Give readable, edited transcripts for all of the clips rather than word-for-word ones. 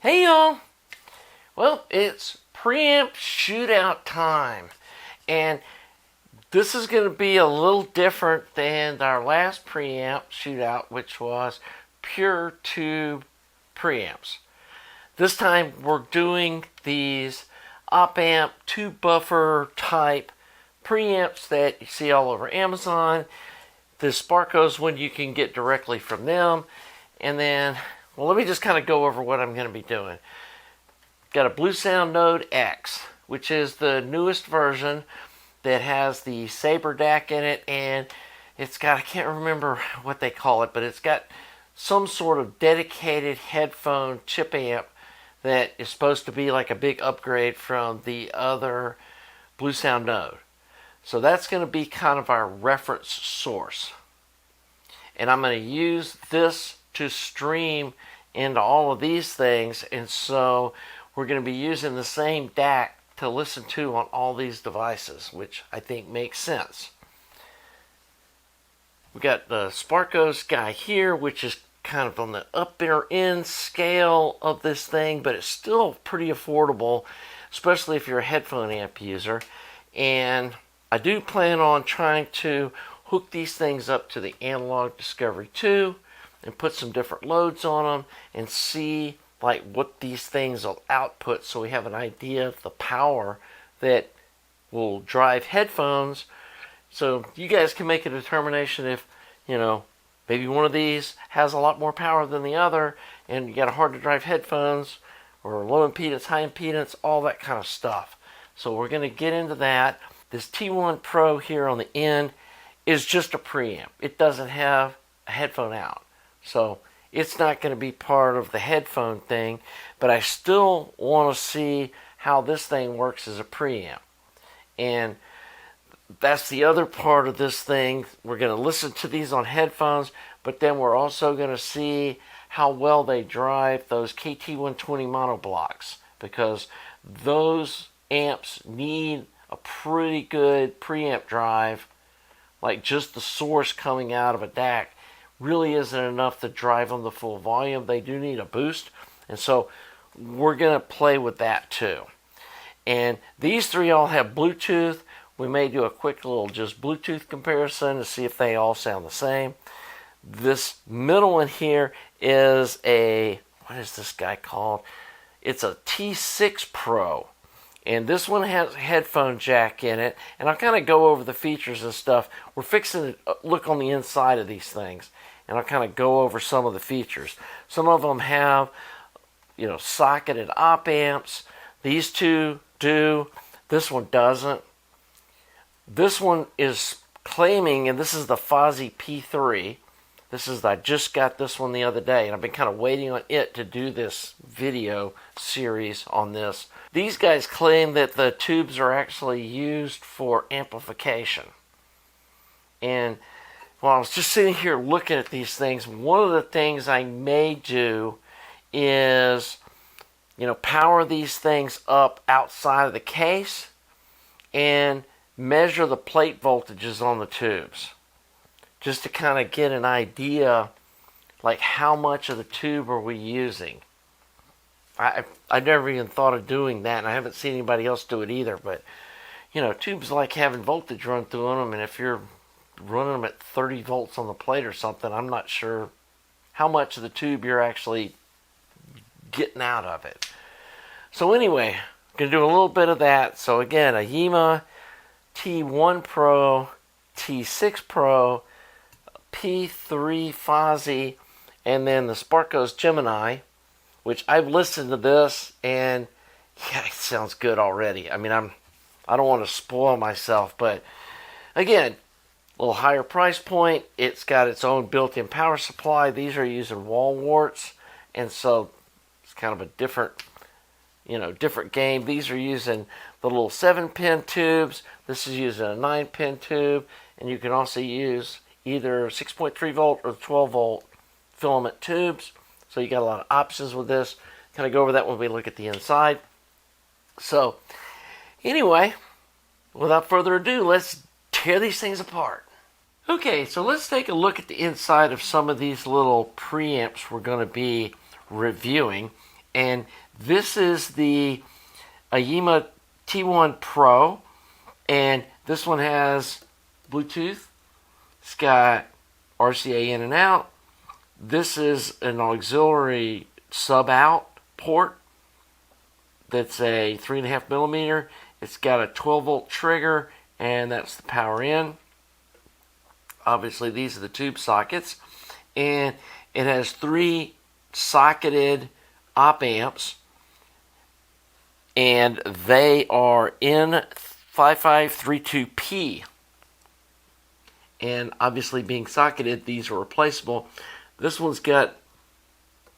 Hey y'all! Well, it's preamp shootout time, and this is going to be a little different than our last preamp shootout, which was pure tube preamps. This time we're doing these op-amp tube buffer type preamps that you see all over Amazon. The Sparkos one you can get directly from them, and then well, let me just kind of go over what I'm going to be doing. Got a Bluesound Node X, which is the newest version that has the Saber DAC in it, and it's got, I can't remember what they call it, but it's got some sort of dedicated headphone chip amp that is supposed to be like a big upgrade from the other Bluesound Node. So that's going to be kind of our reference source. And I'm going to use this to stream into all of these things, and so we're going to be using the same DAC to listen to on all these devices, which I think makes sense. We got the Sparkos guy here, which is kind of on the upper end scale of this thing, but it's still pretty affordable, especially if you're a headphone amp user. And I do plan on trying to hook these things up to the Analog Discovery 2 and put some different loads on them and see like what these things will output, so we have an idea of the power that will drive headphones, so you guys can make a determination if, you know, maybe one of these has a lot more power than the other and you got a hard to drive headphones, or low impedance, high impedance, all that kind of stuff. So we're going to get into that. This T1-Pro here on the end is just a preamp. It doesn't have a headphone out, so it's not going to be part of the headphone thing, but I still want to see how this thing works as a preamp. And that's the other part of this thing. We're going to listen to these on headphones, but then we're also going to see how well they drive those KT120 monoblocks, because those amps need a pretty good preamp drive. Like just the source coming out of a DAC really isn't enough to drive them the full volume. They do need a boost, and so we're going to play with that too. And these three all have Bluetooth. We may do a quick little just Bluetooth comparison to see if they all sound the same. This middle one here is a, what is this guy called? It's a T6 Pro. And this one has a headphone jack in it. And I'll kind of go over the features and stuff. We're fixing to look on the inside of these things, and I'll kind of go over some of the features. Some of them have, you know, socketed op amps. These two do. This one doesn't. This one is claiming, and this is the Fosi P3. I just got this one the other day, and I've been kind of waiting on it to do this video series on this. These guys claim that the tubes are actually used for amplification. And while I was just sitting here looking at these things, one of the things I may do is, you know, power these things up outside of the case and measure the plate voltages on the tubes, just to kind of get an idea, like how much of the tube are we using. I never even thought of doing that, and I haven't seen anybody else do it either. But, you know, tubes like having voltage run through them, and if you're running them at 30 volts on the plate or something, I'm not sure how much of the tube you're actually getting out of it. So anyway, I'm going to do a little bit of that. So again, Aiyima T1-Pro, T6 Pro, P3 Fosi, and then the Sparkos Gemini, which I've listened to this, and yeah, it sounds good already. I mean, I don't want to spoil myself, but again, a little higher price point. It's got its own built-in power supply. These are using wall warts, and so it's kind of a different, you know, different game. These are using the little 7-pin tubes. This is using a 9-pin tube, and you can also use either 6.3 volt or 12 volt filament tubes. So you got a lot of options with this. Kind of go over that when we look at the inside. So anyway, without further ado, let's tear these things apart. Okay, so let's take a look at the inside of some of these little preamps we're going to be reviewing. And this is the Aiyima T1-Pro, and this one has Bluetooth. It's got RCA in and out. This is an auxiliary sub-out port that's a 3.5 millimeter. It's got a 12 volt trigger, and that's the power in. Obviously, these are the tube sockets, and it has 3 socketed op amps, and they are in 5532P. And obviously, being socketed, these are replaceable. This one's got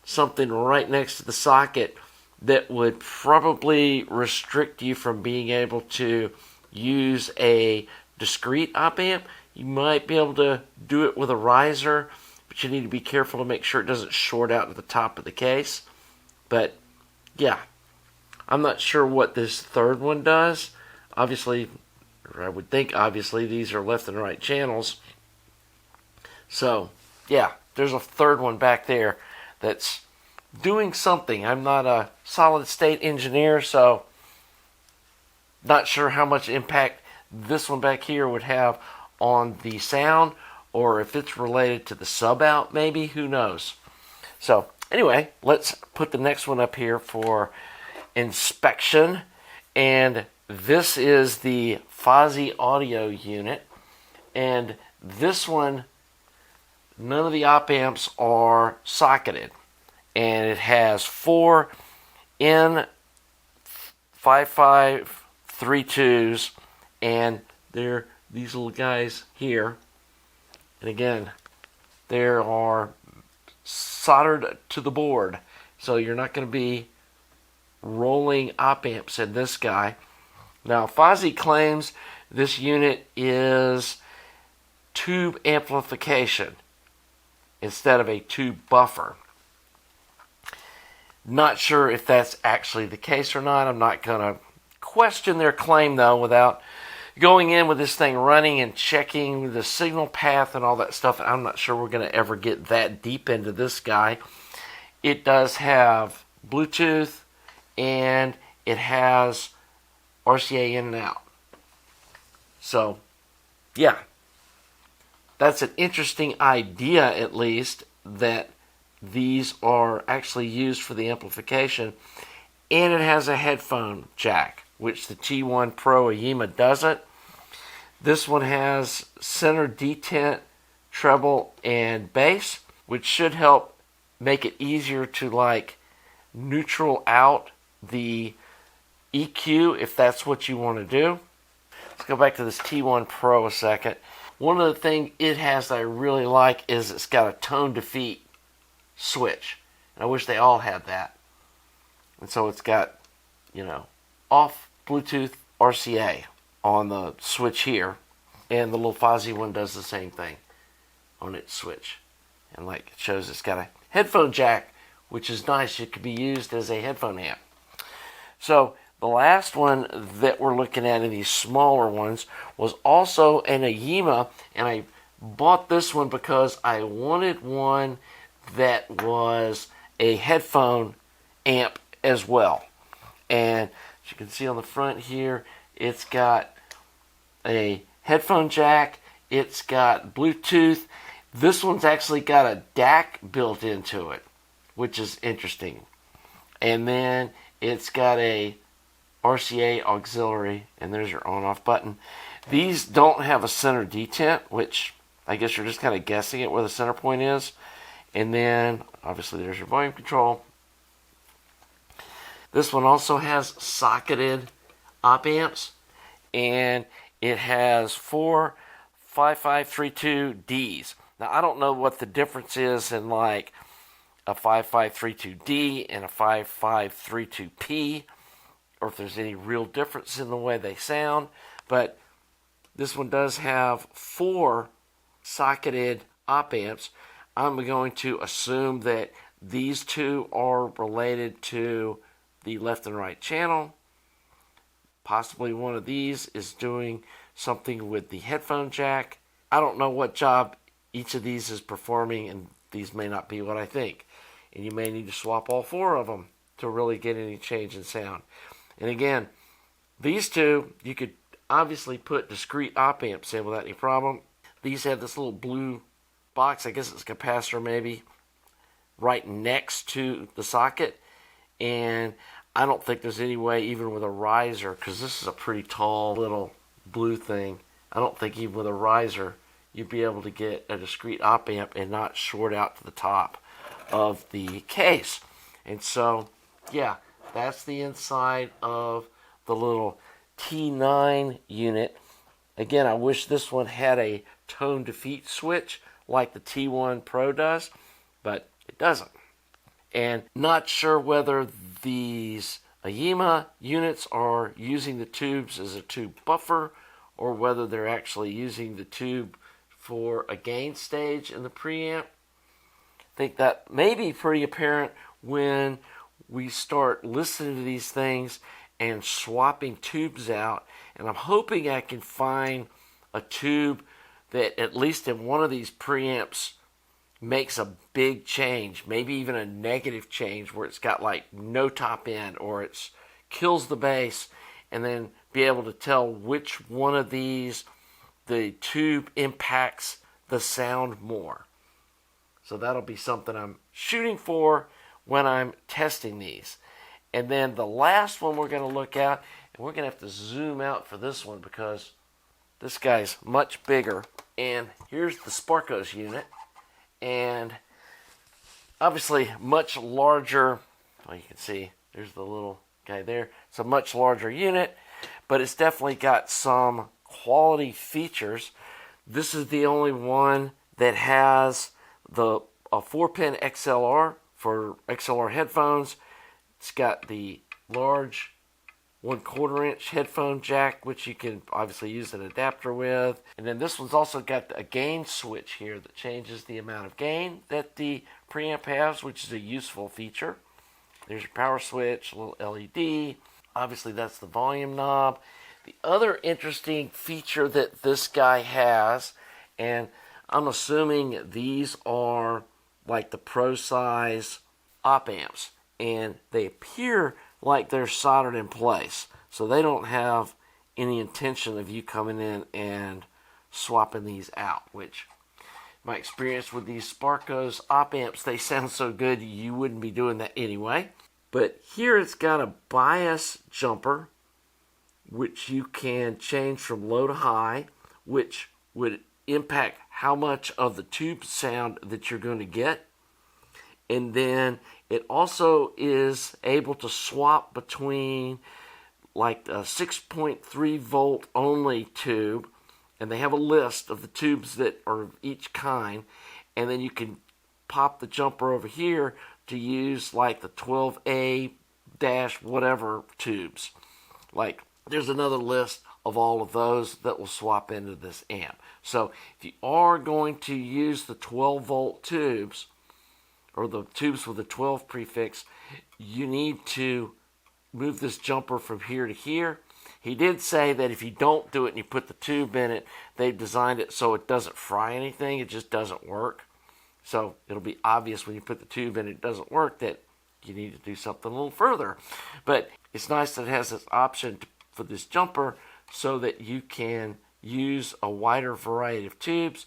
something right next to the socket that would probably restrict you from being able to use a discrete op amp. You might be able to do it with a riser, but you need to be careful to make sure it doesn't short out at the top of the case. But yeah, I'm not sure what this third one does. Obviously, or I would think obviously these are left and right channels. So yeah, there's a third one back there that's doing something. I'm not a solid state engineer, so not sure how much impact this one back here would have on the sound, or if it's related to the sub out, maybe, who knows. So anyway, let's put the next one up here for inspection. And this is the Fosi audio unit, and this one, none of the op amps are socketed, and it has 4 N5532s, and they're these little guys here. And again, they are soldered to the board, so you're not going to be rolling op amps in this guy. Now, Fosi claims this unit is tube amplification instead of a tube buffer. Not sure if that's actually the case or not. I'm not going to question their claim, though, without going in with this thing running and checking the signal path and all that stuff. I'm not sure we're going to ever get that deep into this guy. It does have Bluetooth, and it has RCA in and out. So, yeah, that's an interesting idea, at least, that these are actually used for the amplification. And it has a headphone jack, which the T1-Pro Aiyima doesn't. This one has center detent, treble, and bass, which should help make it easier to like neutral out the EQ if that's what you want to do. Let's go back to this T1-Pro a second. One of the things it has that I really like is it's got a tone defeat switch. And I wish they all had that. And so it's got, off Bluetooth RCA on the switch here. And the little Fosi one does the same thing on its switch. And like it shows it's got a headphone jack, which is nice. It could be used as a headphone amp. So the last one that we're looking at in these smaller ones was also an Aiyima, and I bought this one because I wanted one that was a headphone amp as well. And as you can see on the front here, it's got a headphone jack, it's got Bluetooth. This one's actually got a DAC built into it, which is interesting. And then it's got a RCA auxiliary, and there's your on-off button. These don't have a center detent, which I guess you're just kind of guessing at where the center point is. And then, obviously, there's your volume control. This one also has socketed op amps, and it has 4 5532Ds. Now, I don't know what the difference is in like a 5532D and a 5532P, or if there's any real difference in the way they sound, but this one does have 4 socketed op amps. I'm going to assume that these two are related to the left and right channel. Possibly one of these is doing something with the headphone jack. I don't know what job each of these is performing, and these may not be what I think. And you may need to swap all 4 of them to really get any change in sound. And again, these two, you could obviously put discrete op amps in without any problem. These have this little blue box, I guess it's a capacitor maybe, right next to the socket. And I don't think there's any way, even with a riser, because this is a pretty tall little blue thing, I don't think even with a riser you'd be able to get a discrete op amp and not short out to the top of the case. And so, yeah, that's the inside of the little T9 unit. Again, I wish this one had a tone defeat switch like the T1-Pro does, but it doesn't. And not sure whether these Aiyima units are using the tubes as a tube buffer or whether they're actually using the tube for a gain stage in the preamp. I think that may be pretty apparent when we start listening to these things and swapping tubes out. And I'm hoping I can find a tube that at least in one of these preamps makes a big change, maybe even a negative change where it's got like no top end or it kills the bass, and then be able to tell which one of these the tube impacts the sound more. So that'll be something I'm shooting for when I'm testing these. And then the last one we're going to look at, and we're going to have to zoom out for this one because this guy's much bigger. And here's the Sparkos unit. And obviously much larger. Well, you can see there's the little guy there. It's a much larger unit, but it's definitely got some quality features. This is the only one that has a 4-pin XLR for XLR headphones. It's got the large 1/4 inch headphone jack, which you can obviously use an adapter with. And then this one's also got a gain switch here that changes the amount of gain that the preamp has, which is a useful feature. There's your power switch, a little LED. Obviously that's the volume knob. The other interesting feature that this guy has, and I'm assuming these are like the Pro size op amps, and they appear like they're soldered in place. So they don't have any intention of you coming in and swapping these out, which my experience with these Sparkos op amps, they sound so good you wouldn't be doing that anyway. But here it's got a bias jumper, which you can change from low to high, which would impact how much of the tube sound that you're going to get. And then it also is able to swap between like a 6.3 volt only tube, and they have a list of the tubes that are of each kind, and then you can pop the jumper over here to use like the 12A dash whatever tubes. Like there's another list of all of those that will swap into this amp. So if you are going to use the 12 volt tubes, or the tubes with the 12 prefix, you need to move this jumper from here to here. He did say that if you don't do it and you put the tube in it, they've designed it so it doesn't fry anything. It just doesn't work. So it'll be obvious when you put the tube in it doesn't work that you need to do something a little further. But it's nice that it has this option for this jumper so that you can use a wider variety of tubes,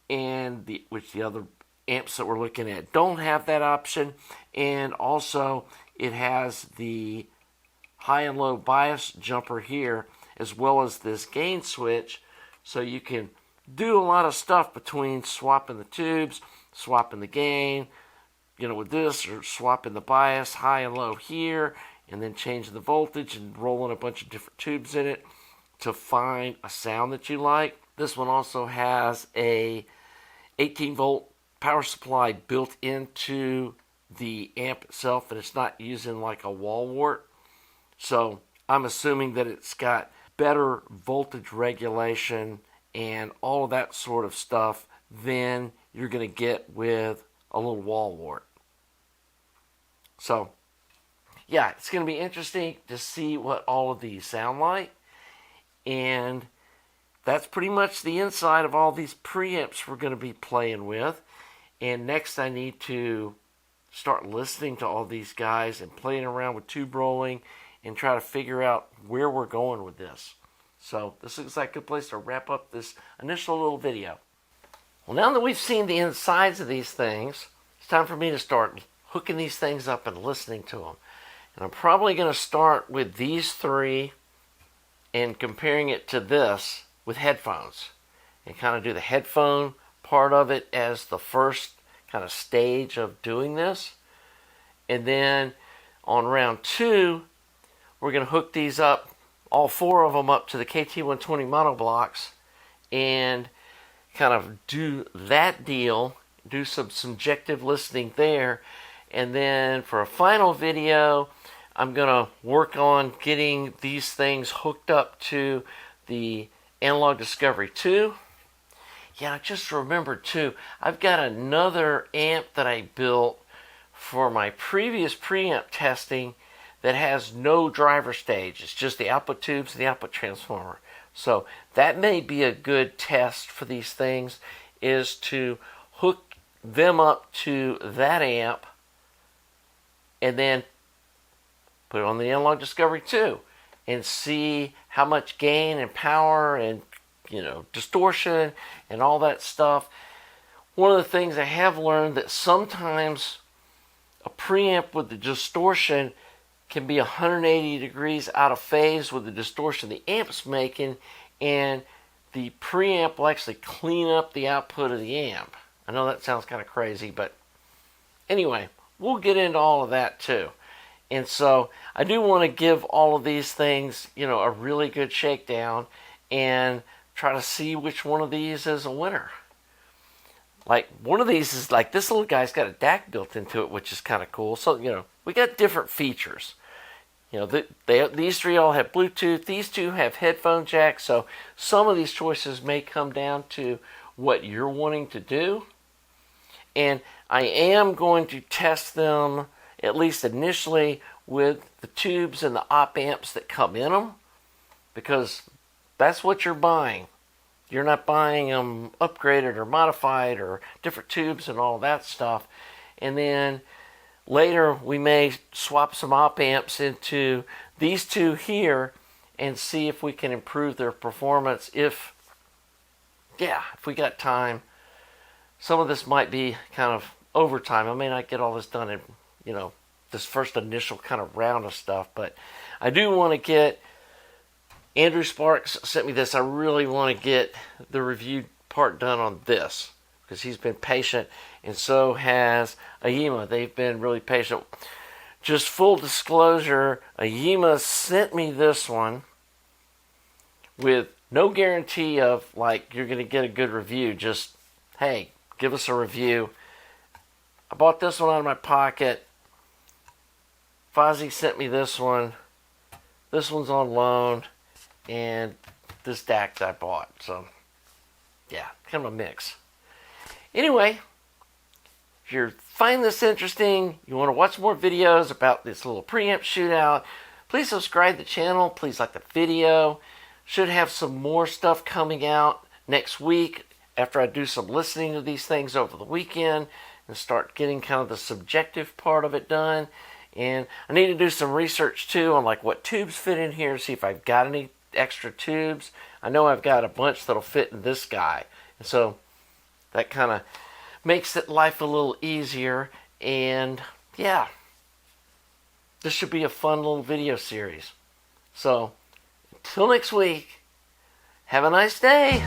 and which the other amps that we're looking at don't have that option. And also it has the high and low bias jumper here, as well as this gain switch, so you can do a lot of stuff between swapping the tubes, swapping the gain, with this, or swapping the bias high and low here, and then changing the voltage and rolling a bunch of different tubes in it to find a sound that you like. This one also has a 18 volt power supply built into the amp itself, and it's not using like a wall wart. So I'm assuming that it's got better voltage regulation and all of that sort of stuff than you're going to get with a little wall wart. So yeah, it's going to be interesting to see what all of these sound like. And that's pretty much the inside of all these preamps we're going to be playing with. And next I need to start listening to all these guys and playing around with tube rolling and try to figure out where we're going with this. So this looks like a good place to wrap up this initial little video. Well, now that we've seen the insides of these things, it's time for me to start hooking these things up and listening to them. And I'm probably going to start with these three and comparing it to this with headphones. And kind of do the headphone part of it as the first kind of stage of doing this. And then on round 2, we're going to hook these up, all 4 of them up to the KT120 monoblocks and kind of do that deal, do some subjective listening there. And then for a final video, I'm going to work on getting these things hooked up to the Analog Discovery 2. Yeah, I just remembered too, I've got another amp that I built for my previous preamp testing that has no driver stage. It's just the output tubes and the output transformer. So that may be a good test for these things, is to hook them up to that amp and then put it on the Analog Discovery 2 and see how much gain and power and, you know, distortion and all that stuff. One of the things I have learned that sometimes a preamp with the distortion can be 180 degrees out of phase with the distortion the amp's making, and the preamp will actually clean up the output of the amp. I know that sounds kind of crazy, but anyway, we'll get into all of that too. And so I do want to give all of these things, you know, a really good shakedown and try to see which one of these is a winner. Like, one of these is like, this little guy's got a DAC built into it, which is kind of cool. So, you know, we got different features. You know, these 3 all have Bluetooth. These 2 have headphone jacks. So some of these choices may come down to what you're wanting to do. And I am going to test them, at least initially, with the tubes and the op amps that come in them, because that's what you're buying. You're not buying them upgraded or modified or different tubes and all that stuff. And then later we may swap some op amps into these 2 here and see if we can improve their performance. If we got time. Some of this might be kind of overtime. I may not get all this done in, you know, this first initial kind of round of stuff, but I do want to get, Andrew Sparks sent me this. I really want to get the review part done on this because he's been patient, and so has Aiyima. They've been really patient. Just full disclosure, Aiyima sent me this one with no guarantee of, like, you're going to get a good review. Just, hey, give us a review. I bought this one out of my pocket. Fosi sent me this one. This one's on loan. And this DAC that I bought. So, yeah, kind of a mix. Anyway, if you find this interesting, you want to watch more videos about this little preamp shootout, please subscribe to the channel. Please like the video. Should have some more stuff coming out next week after I do some listening to these things over the weekend and start getting kind of the subjective part of it done. And I need to do some research too on like what tubes fit in here, see if I've got any extra tubes. I know I've got a bunch that'll fit in this guy, and so that kind of makes it life a little easier. And yeah, this should be a fun little video series. So until next week, have a nice day.